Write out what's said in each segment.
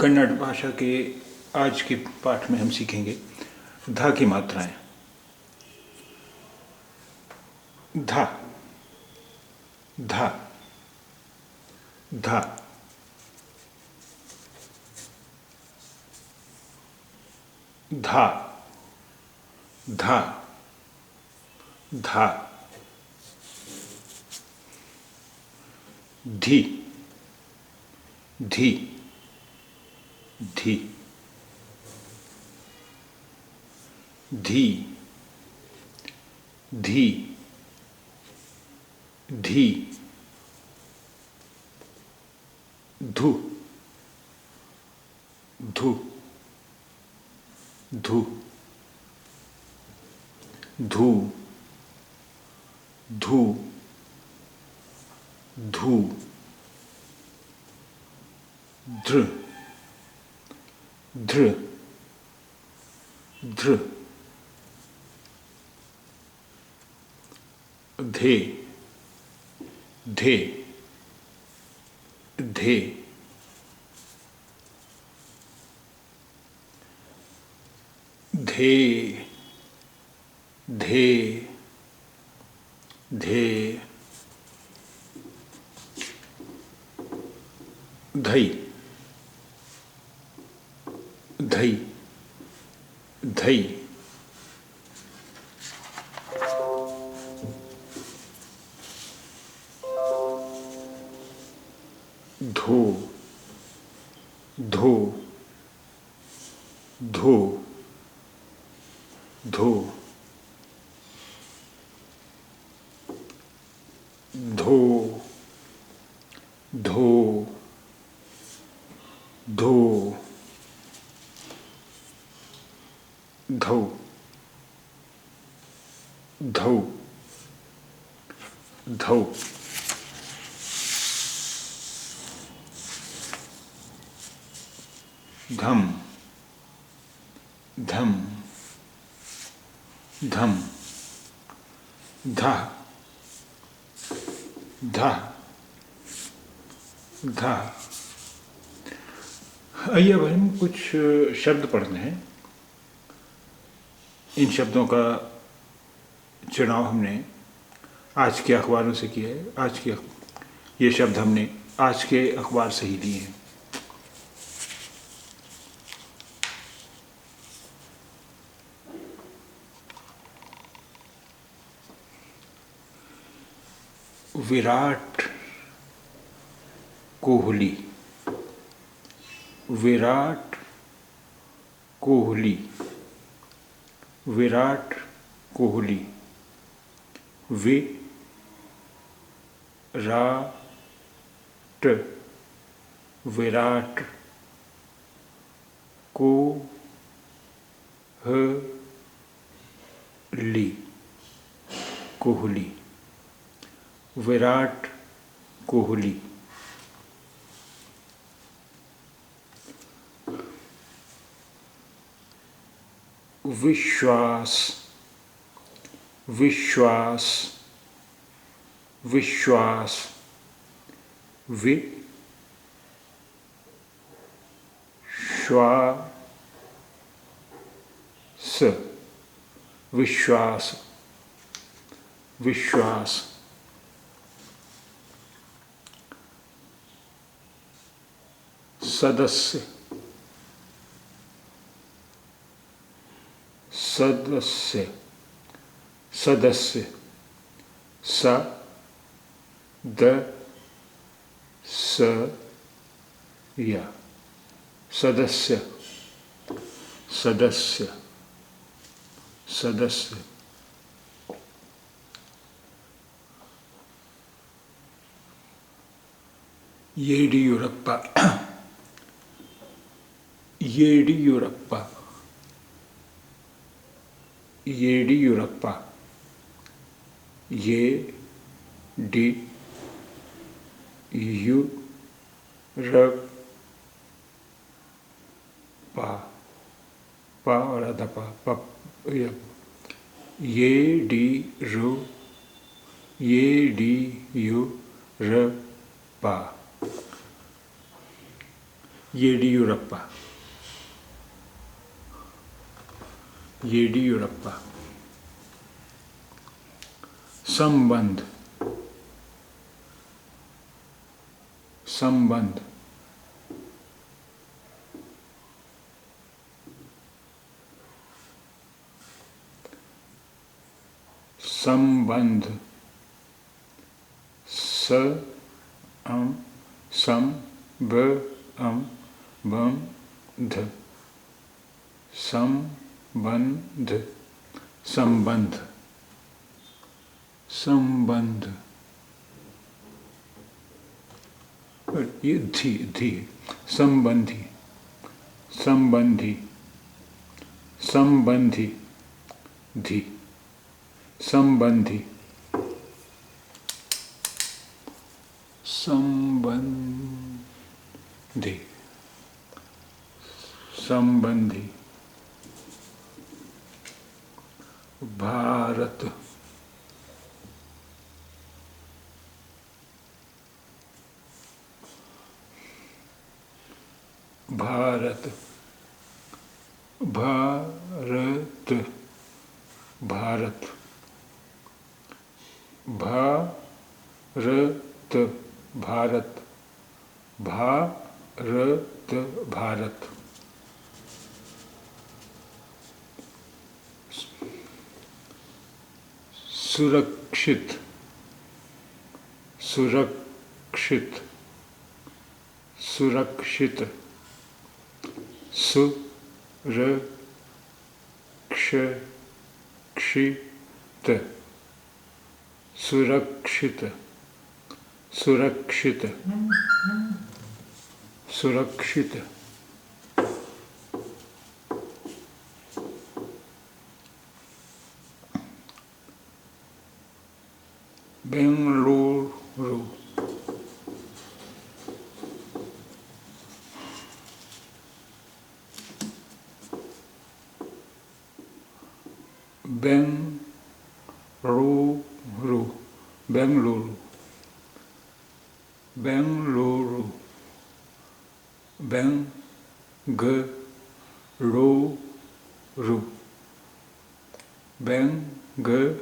कन्नड़ भाषा के आज के पाठ में हम सीखेंगे धा की मात्राएं। धा, धा, धा, धा, धा, धा, धी, धी, धी, धी, धी, धी, धु, धु, धु, धु, धु, धु, ध्र, ध्र, ध्र, धे, धे, धे, धे, धे, धे, धई, धई, धई, धो, धो, धो, धो, धो, धो, धो, धौ, धौ, धौ, धम, धम, धम, धा, धा, धा। आइए अब हम कुछ शब्द पढ़ते हैं। इन शब्दों का चुनाव हमने आज के अखबारों से किया है। ये शब्द हमने आज के अखबार से ही लिए हैं। विराट कोहली, विराट कोहली, विराट कोहली, विराट, विराट, कोहली, कोहली, विराट कोहली। विश्वास, विश्वास, विश्वास, विश्वास, विश्वास, विश्वास। सदस्य, सदस्य, सदस्य, स द स या, सदस्य, सदस्य, सदस्य। येडियुरप्पा, येडियुरप्पा, येडियुरप्पा, ये डी यू र पा, पा और आधा पा, ये डी रू, ये डी यू र पा। येडियुरप्पा, येडियुरप्पा। संबंध, संबंध, संबंध, स अम सम ब अम बंध, संबंध, संबंध, संबंध। ये धी धी, संबंधी, संबंधी, संबंधी, धी, संबंधी, संबंधी, संबंधी। भारत, भारत, भारत, भारत, भारत, भारत, भारत, भारत। सुरक्षित, सुरक्षित, सुरक्षित, सुरक्षित, सुरक्षित, सुरक्षित, सुरक्षित। बेंगलुरु, बेंगलुरु, बेंगलुरु, बेंगलुरु, बेंगलुरु, बेंगलुरु,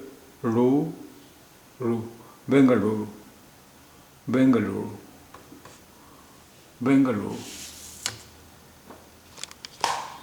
बेंगलुरु, बेंगलुरु, बेंगलुरु।